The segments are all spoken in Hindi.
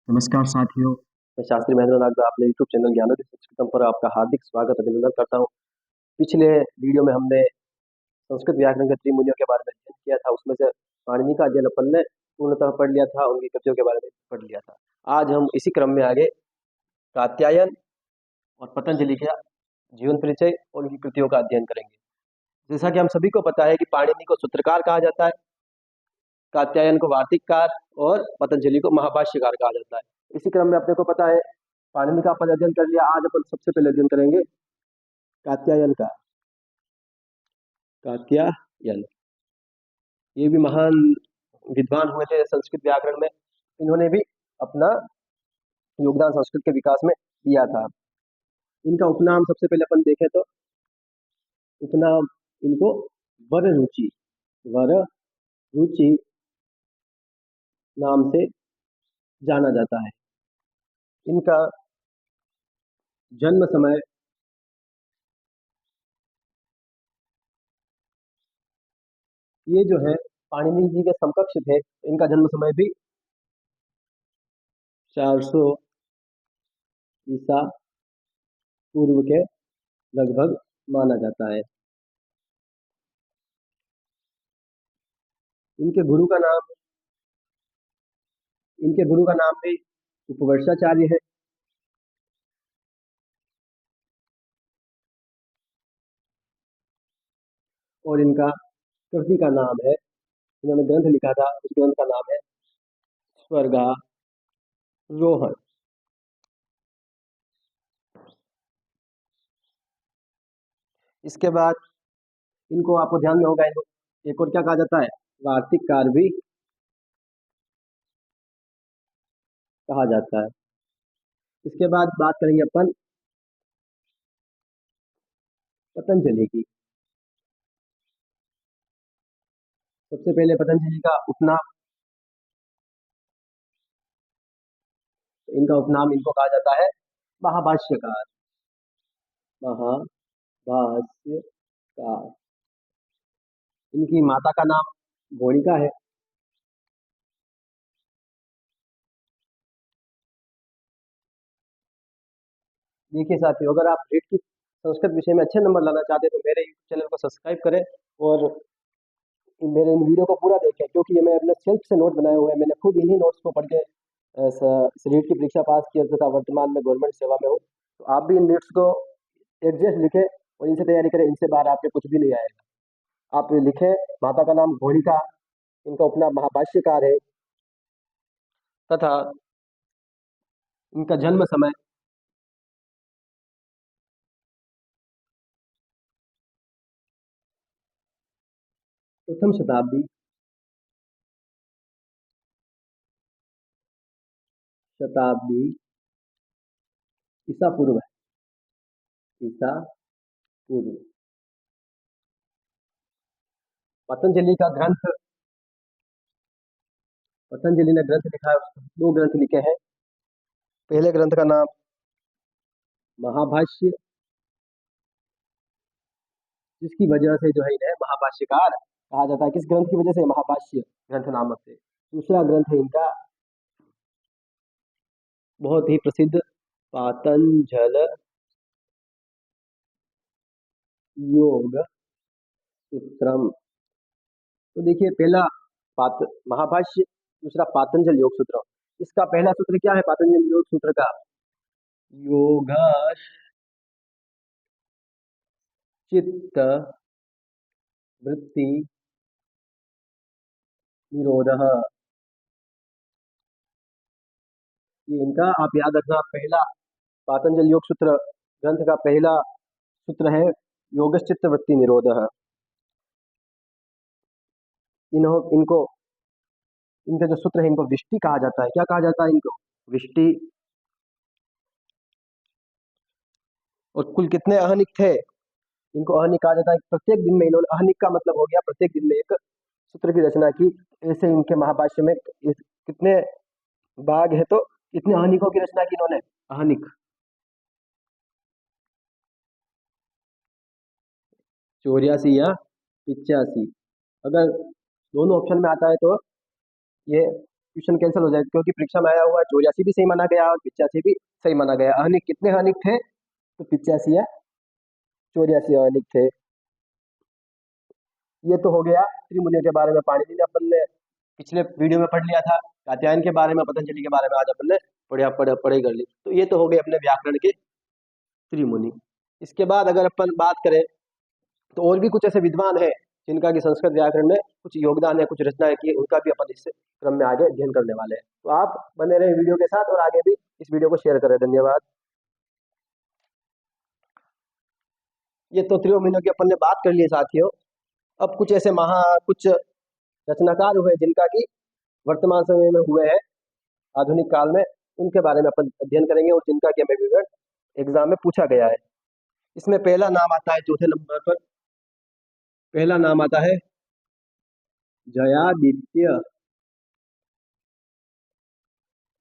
नमस्कार साथियों। मैं शास्त्री महेंद्र नाग अपने यूट्यूब चैनल ज्ञानोदय संस्कृतम पर आपका हार्दिक स्वागत अभिनंदन करता हूँ। पिछले वीडियो में हमने संस्कृत व्याकरण के त्रिमुनियों के बारे में अध्ययन किया था। उसमें से पाणिनि का अध्ययन अपन ने पूर्णतः पढ़ लिया था, उनकी कृतियों के बारे में पढ़ लिया था। आज हम इसी क्रम में आगे कात्यायन और पतंजलि का जीवन परिचय और उनकी कृतियों का अध्ययन करेंगे। जैसा कि हम सभी को पता है कि पाणिनि को सूत्रकार कहा जाता है, कात्यायन को वार्तिककार और पतंजलि को महाभाष्यकार कहा जाता है। इसी क्रम में अपने को पता है पाणिनि का अपन अध्ययन कर लिया। आज अपन सबसे पहले अध्ययन करेंगे कात्यायन का। कात्यायन ये भी महान विद्वान हुए थे संस्कृत व्याकरण में। इन्होंने भी अपना योगदान संस्कृत के विकास में दिया था। इनका उपनाम सबसे पहले अपन देखें तो उपनाम इनको वररुचि नाम से जाना जाता है। इनका जन्म समय ये जो है पाणिनि जी के समकक्ष थे। इनका जन्म समय भी 400 ईसा पूर्व के लगभग माना जाता है। इनके गुरु का नाम भी उपवर्षाचार्य है। और इनका कृति का नाम है, इन्होंने ग्रंथ लिखा था, उस ग्रंथ का नाम है स्वर्गारोहण। इसके बाद इनको आपको ध्यान में होगा, इनको एक और क्या कहा जाता है, वार्तिककार भी कहा जाता है। इसके बाद बात करेंगे अपन पतंजलि की। सबसे पहले पतंजलि का उपनाम, इनका उपनाम इनको कहा जाता है महाभाष्यकार। महाभाष्यकार। इनकी माता का नाम गोणिका है। देखिए साथियों, अगर आप रीट की संस्कृत विषय में अच्छे नंबर लाना चाहते हैं तो मेरे यूट्यूब चैनल को सब्सक्राइब करें और मेरे इन वीडियो को पूरा देखें, क्योंकि ये मैं अपने सेल्फ से नोट बनाए हुए हैं। मैंने खुद इन्हीं नोट्स को पढ़ के इस रीट की परीक्षा पास किया तथा वर्तमान में गवर्नमेंट सेवा में हूँ। तो आप भी इन नोट्स को एग्जैक्ट लिखें और इनसे तैयारी करें। इनसे बाहर आपके कुछ भी नहीं आएगा। आप लिखें माता का नाम घोड़िका, इनका उपनाम महाभाष्यकार है तथा इनका जन्म समय प्रथम शताब्दी ईसा पूर्व है। ईसा पूर्व। पतंजलि का ग्रंथ, पतंजलि ने ग्रंथ लिखा है, दो ग्रंथ लिखे हैं। पहले ग्रंथ का नाम महाभाष्य, जिसकी वजह से जो है इन्हें महाभाष्यकार कहा जाता है। किस ग्रंथ की वजह से? महाभाष्य ग्रंथ नामक से। दूसरा ग्रंथ है इनका बहुत ही प्रसिद्ध पातंजल योग सूत्रम। तो देखिए, पहला महाभाष्य, दूसरा पातंजल योग सूत्र। इसका पहला सूत्र क्या है पातंजल योग सूत्र का? योग चित्त वृत्ति निरोध। ये इनका आप याद रखना, पहला पातंजल योग सूत्र ग्रंथ का पहला सूत्र है योगश्चित्त वृत्ति निरोध। इनको इनके जो सूत्र है इनको विष्टि कहा जाता है। क्या कहा जाता है इनको? विष्टि। और कुल कितने अहनिक थे? इनको अहनिक कहा जाता है। प्रत्येक दिन में इन्होंने, अहनिक का मतलब हो गया प्रत्येक दिन में एक सूत्र की रचना की। ऐसे इनके महाभाष्य में कितने भाग है, तो कितने अहनिकों की रचना की इन्होंने? अहनिक 84 या 85। अगर दोनों ऑप्शन में आता है तो ये क्वेश्चन कैंसिल हो जाएगा, क्योंकि परीक्षा में आया हुआ है 84 भी सही माना गया और 85 भी सही माना गया। अहनिक कितने अहनिक थे? तो 85 या 84 अहनिक थे। ये तो हो गया त्रिमुनियों के बारे में। पाणिनि ने अपन ने पिछले वीडियो में पढ़ लिया था। कात्यायन के बारे में, पतंजलि के बारे में आज अपन ने पढ़ाई कर ली। तो ये तो हो गए अपने व्याकरण के त्रिमुनि। इसके बाद अगर अपन बात करें तो और भी कुछ ऐसे विद्वान हैं जिनका कि संस्कृत व्याकरण में कुछ योगदान है, कुछ रचनाएं की, उनका भी अपन इस क्रम में आगे अध्ययन करने वाले हैं। तो आप बने रहे वीडियो के साथ और आगे भी इस वीडियो को शेयर करें। धन्यवाद। ये तो त्रिमुनियों की अपन ने बात कर ली साथियों। अब कुछ ऐसे कुछ रचनाकार हुए जिनका कि वर्तमान समय में हुए हैं, आधुनिक काल में, उनके बारे में अपन अध्ययन करेंगे और जिनका कि हमें विवरण एग्जाम में पूछा गया है। इसमें पहला नाम आता है चौथे नंबर पर, पहला नाम आता है जयादित्य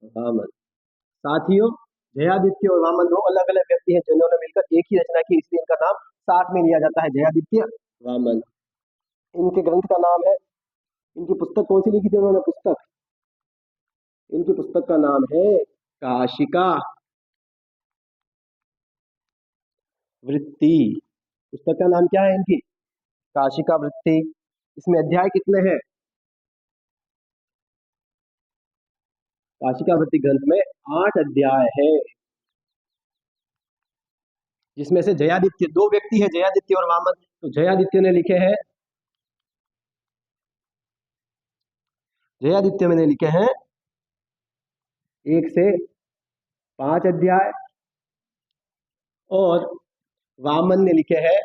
वामन। साथियों, जयादित्य और वामन दो अलग अलग व्यक्ति हैं जिन्होंने मिलकर एक ही रचना की, इसलिए इनका नाम साथ में लिया जाता है, जयादित्य वामन। इनके ग्रंथ का नाम है, इनकी पुस्तक कौन सी लिखी थी उन्होंने? पुस्तक, इनकी पुस्तक का नाम है काशिका वृत्ति। पुस्तक का नाम क्या है इनकी? काशिका वृत्ति। इसमें अध्याय कितने हैं? काशिका वृत्ति ग्रंथ में 8 अध्याय है, जिसमें से जयादित्य, दो व्यक्ति है, जयादित्य और वामन। तो जयादित्य ने लिखे हैं, जयादित्य ने लिखे हैं 1 से 5 अध्याय और वामन ने लिखे हैं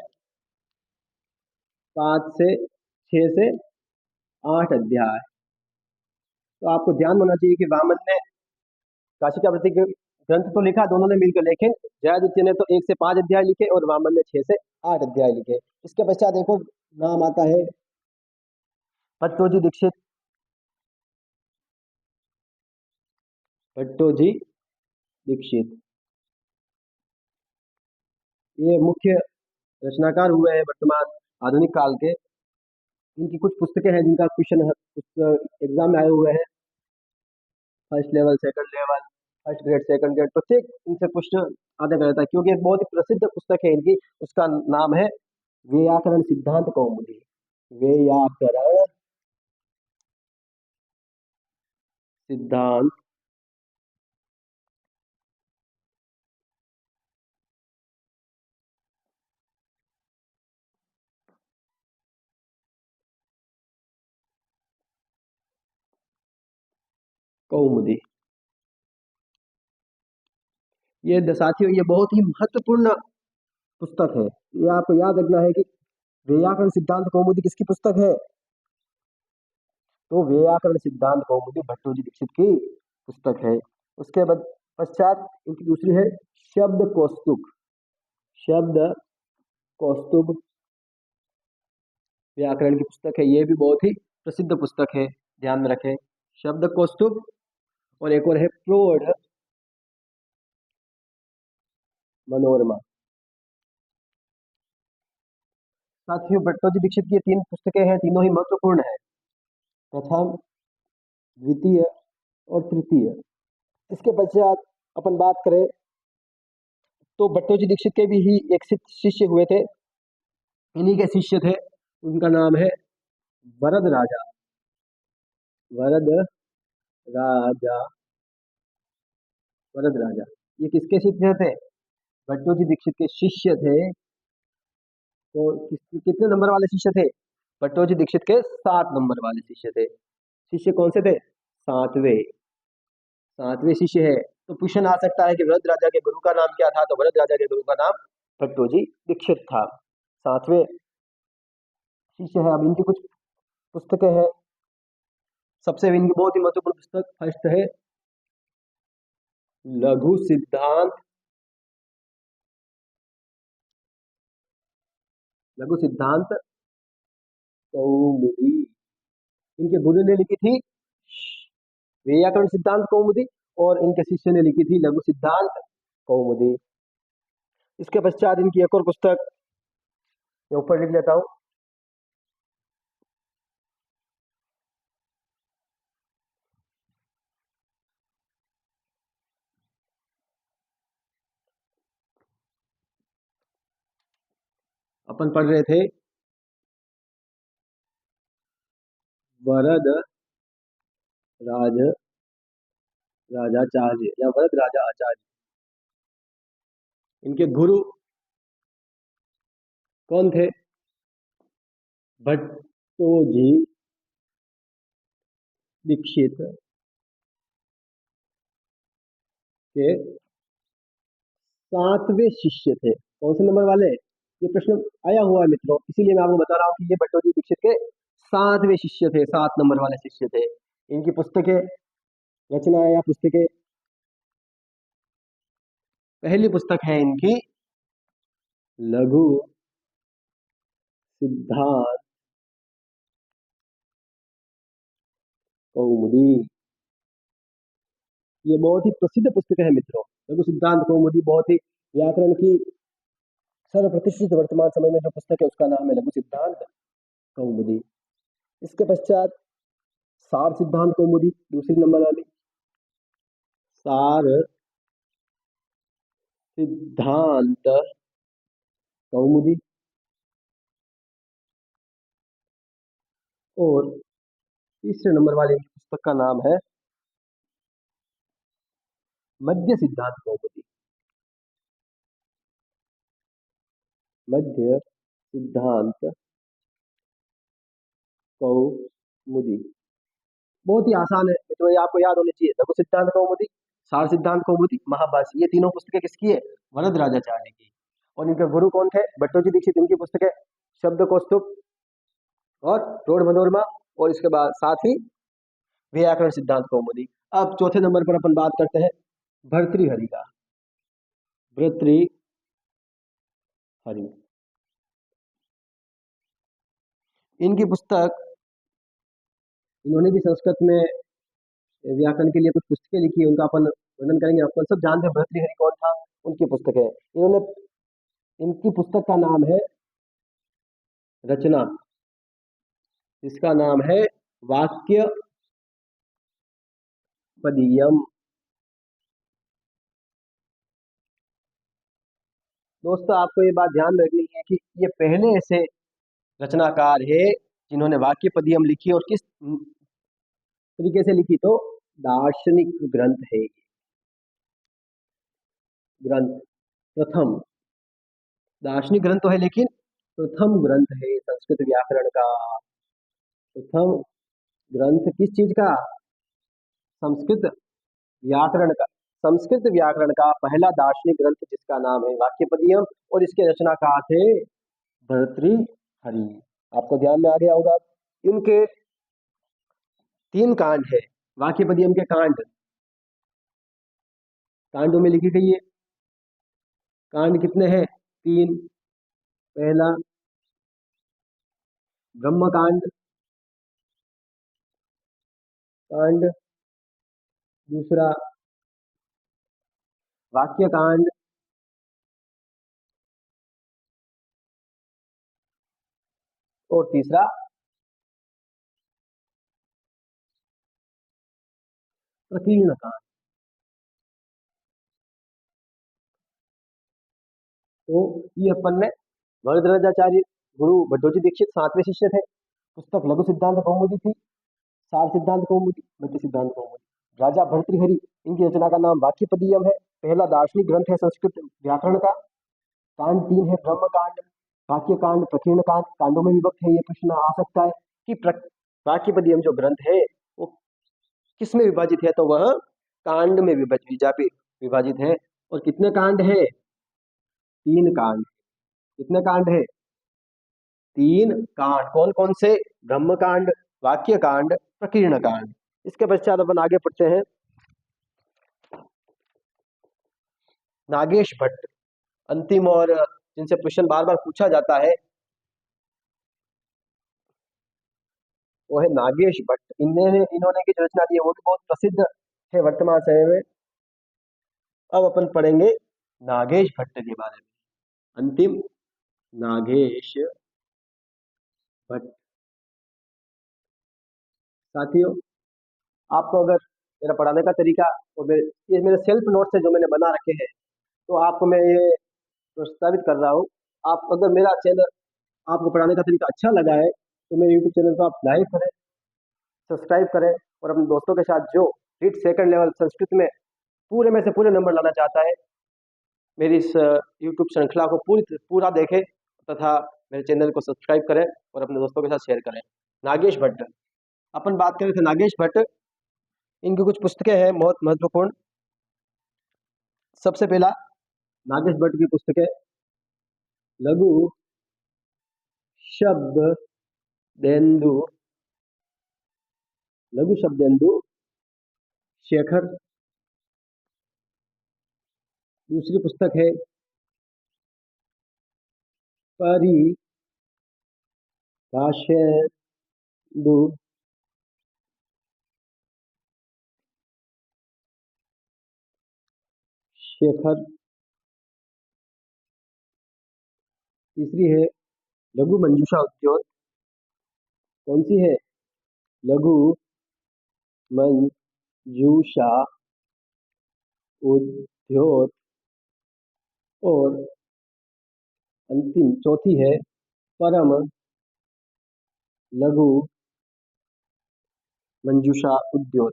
5 से 6 से 8 अध्याय। तो आपको ध्यान होना चाहिए कि वामन ने काशिका वृत्ति के ग्रंथ तो लिखा दोनों ने मिलकर, लेकिन जयादित्य ने तो 1 से 5 अध्याय लिखे और वामन ने 6 से 8 अध्याय लिखे। इसके पश्चात देखो नाम आता है भट्टोजी दीक्षित। भट्टोजी दीक्षित ये मुख्य रचनाकार हुए हैं वर्तमान आधुनिक काल के। इनकी कुछ पुस्तकें हैं जिनका क्वेश्चन एग्जाम में आए हुए हैं, first level, second level, first grade, second grade, प्रत्येक इनसे क्वेश्चन आता रहता है, क्योंकि एक बहुत ही प्रसिद्ध पुस्तक है इनकी। उसका नाम है व्याकरण सिद्धांत कौमुदी। व्याकरण सिद्धांत कौमुदी। ये साथियों, ये बहुत ही महत्वपूर्ण पुस्तक है। ये आपको याद रखना है कि व्याकरण सिद्धांत कौमुदी किसकी पुस्तक है? तो व्याकरण सिद्धांत कौमुदी भट्टोजी दीक्षित की पुस्तक है। उसके बाद पश्चात इनकी दूसरी है शब्द कौस्तुभ। शब्द कौस्तुभ व्याकरण की पुस्तक है, ये भी बहुत ही प्रसिद्ध पुस्तक है, ध्यान में रखें। शब्द कौस्तुभ और एक और है प्रौढ़ मनोरमा। साथियों, भट्टोजी दीक्षित की 3 पुस्तकें हैं, तीनों ही महत्वपूर्ण है, प्रथम, द्वितीय और तृतीय। इसके पश्चात अपन बात करें तो भट्टोजी दीक्षित के भी ही एक शिष्य हुए थे, इन्हीं के शिष्य थे, उनका नाम है वरद राजा। वरद राजा, वरद राजा, ये किसके शिष्य थे? भट्टोजी दीक्षित के शिष्य थे। तो कितने नंबर वाले शिष्य थे? भट्टोजी दीक्षित के 7 नंबर वाले शिष्य थे। शिष्य कौन से थे? 7वें, 7वें शिष्य है। तो क्वेश्चन आ सकता है कि वरद राजा के गुरु का नाम क्या था? तो वरद राजा के गुरु का नाम भट्टोजी दीक्षित था, 7वें शिष्य है। अब इनकी कुछ पुस्तकें हैं, सबसे इनकी बहुत ही महत्वपूर्ण पुस्तक फर्स्ट है लघु सिद्धांत, लघु सिद्धांत कौमुदी। इनके गुरु ने लिखी थी व्याकरण सिद्धांत कौमुदी और इनके शिष्य ने लिखी थी लघु सिद्धांत कौमुदी। इसके पश्चात इनकी एक और पुस्तक मैं ऊपर लिख लेता हूं, अपन पढ़ रहे थे वरद राज राजाचार्य या वरद राजा आचार्य। इनके गुरु कौन थे? भट्टोजी दीक्षित के 7वें शिष्य थे। कौन से नंबर वाले? ये प्रश्न आया हुआ है मित्रों, इसीलिए मैं आपको बता रहा हूँ कि ये भट्टोजी दीक्षित के 7वें शिष्य थे, 7 नंबर वाले शिष्य थे। इनकी पुस्तकें, रचनाएं या पुस्तकें, पहली पुस्तक है इनकी लघु सिद्धांत कौमुदी। ये बहुत ही प्रसिद्ध पुस्तक है मित्रों, लघु सिद्धांत कौमुदी। बहुत ही व्याकरण की सर्वप्रतिष्ठित वर्तमान समय में जो पुस्तक है उसका नाम है लघु सिद्धांत कौमुदी। इसके पश्चात सार सिद्धांत कौमुदी, दूसरी नंबर वाली सार सिद्धांत कौमुदी। और तीसरे नंबर वाली पुस्तक का नाम है मध्य सिद्धांत कौमुदी। मध्य सिद्धांत कौमुदी बहुत ही आसान है मित्रों, ये आपको याद होनी चाहिए। लघु सिद्धांत कौमुदी, सार सिद्धांत कौमुदी, महाभाष्य, ये तीनों पुस्तकें किसकी है? वरद राजाचार्य की। और इनके गुरु कौन थे? भट्टोजी दीक्षित। इनकी पुस्तकें शब्द कौस्तुभ और रोड मनोरमा, और इसके बाद साथ ही व्याकरण सिद्धांत कौमुदी। अब चौथे नंबर पर अपन बात करते हैं भर्तृहरि का। भर्तृहरि, इनकी पुस्तक, इन्होंने भी संस्कृत में व्याकरण के लिए कुछ पुस्तकें लिखी है, उनका अपन वर्णन करेंगे। अपन सब जानते हैं भर्तृहरि कौन था, उनकी पुस्तक है। इन्होंने, इनकी पुस्तक का नाम है रचना, इसका नाम है वाक्य पदीयम। दोस्तों आपको ये बात ध्यान रखनी है कि ये पहले ऐसे रचनाकार है जिन्होंने वाक्य पदीयम लिखी, और किस तरीके से लिखी? तो दार्शनिक ग्रंथ है ये ग्रंथ, प्रथम दार्शनिक ग्रंथ तो है, लेकिन प्रथम ग्रंथ है संस्कृत व्याकरण का। प्रथम ग्रंथ किस चीज का? संस्कृत व्याकरण का। संस्कृत व्याकरण का पहला दार्शनिक ग्रंथ जिसका नाम है वाक्यपदीयम, और इसके रचनाकार थे भर्तृहरि। आपको ध्यान में आ गया होगा। इनके 3 कांड है वाक्यपदीयम के। कांडों में लिखी गई है। कांड कितने हैं? 3। पहला ब्रह्म कांड, दूसरा वाक्य कांड, और तीसरा प्रकीर्ण कांड। तो ये अपन ने वरदराजाचार्य, गुरु भट्टोजी दीक्षित 7वें शिष्य थे। पुस्तक लघु सिद्धांत कौमुदी थी, सार सिद्धांत कौमुदी, मध्य सिद्धांत कौमुदी। राजा भर्तृहरि, इनकी रचना का नाम वाक्यपदीयम है। पहला दार्शनिक ग्रंथ है संस्कृत व्याकरण का। कांड 3 है ब्रह्म कांड, वाक्य कांड, प्रकीर्ण कांड। कांडों में विभक्त है। ये प्रश्न आ सकता है कि वाक्यपदीयम जो ग्रंथ है वो किस में विभाजित है? तो वह कांड में विभाजित है। और कितने कांड है? 3 कांड। कितने कांड है? 3 कांड। कौन कौन से? ब्रह्म कांड, वाक्य कांड, प्रकीर्ण कांड। इसके पश्चात अपन आगे पढ़ते हैं नागेश भट्ट। अंतिम और जिनसे क्वेश्चन बार बार पूछा जाता है वो है नागेश भट्ट। इन्होंने की जो रचना दी है वो भी बहुत प्रसिद्ध है वर्तमान समय में। अब अपन पढ़ेंगे नागेश भट्ट के बारे में। अंतिम नागेश भट्ट। साथियों, आपको अगर मेरा पढ़ाने का तरीका और ये मेरे सेल्फ नोट्स है जो मैंने बना रखे हैं, तो आपको मैं ये प्रस्तावित कर रहा हूँ, आप अगर मेरा चैनल आपको पढ़ाने का तरीका अच्छा लगा है तो मेरे यूट्यूब चैनल को आप लाइक करें, सब्सक्राइब करें और अपने दोस्तों के साथ जो रीड सेकंड लेवल संस्कृत में पूरे में से पूरे नंबर लाना चाहता है, मेरी इस यूट्यूब श्रृंखला को पूरा देखें तथा मेरे चैनल को सब्सक्राइब करें और अपने दोस्तों के साथ शेयर करें। नागेश भट्ट, अपन बात कर रहे थे नागेश भट्ट, इनकी कुछ पुस्तकें हैं बहुत महत्वपूर्ण। सबसे पहला नागेश भट्ट की पुस्तक है लघु शब्देन्दु, लघु शब्देन्दु शेखर। दूसरी पुस्तक है परिभाषेन्दु शेखर। तीसरी है लघु मंजूषा उद्योत। कौन सी है? लघु मंजूषा उद्योत। और अंतिम चौथी है परम लघु मंजूषा उद्योत।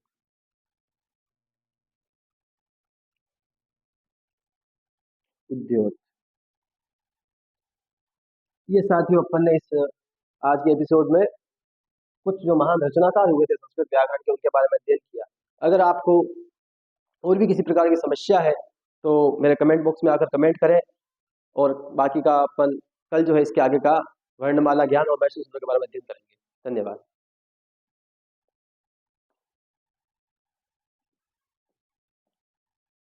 उद्योत ये साथियों अपन ने इस आज के एपिसोड में कुछ जो महान रचनाकार हुए थे संस्कृत व्याकरण के उनके बारे में अध्ययन किया। अगर आपको और भी किसी प्रकार की समस्या है तो मेरे कमेंट बॉक्स में आकर कमेंट करें और बाकी का अपन कल जो है इसके आगे का वर्णमाला ज्ञान और वैश्विक सूत्रों के बारे में अध्ययन करेंगे। धन्यवाद।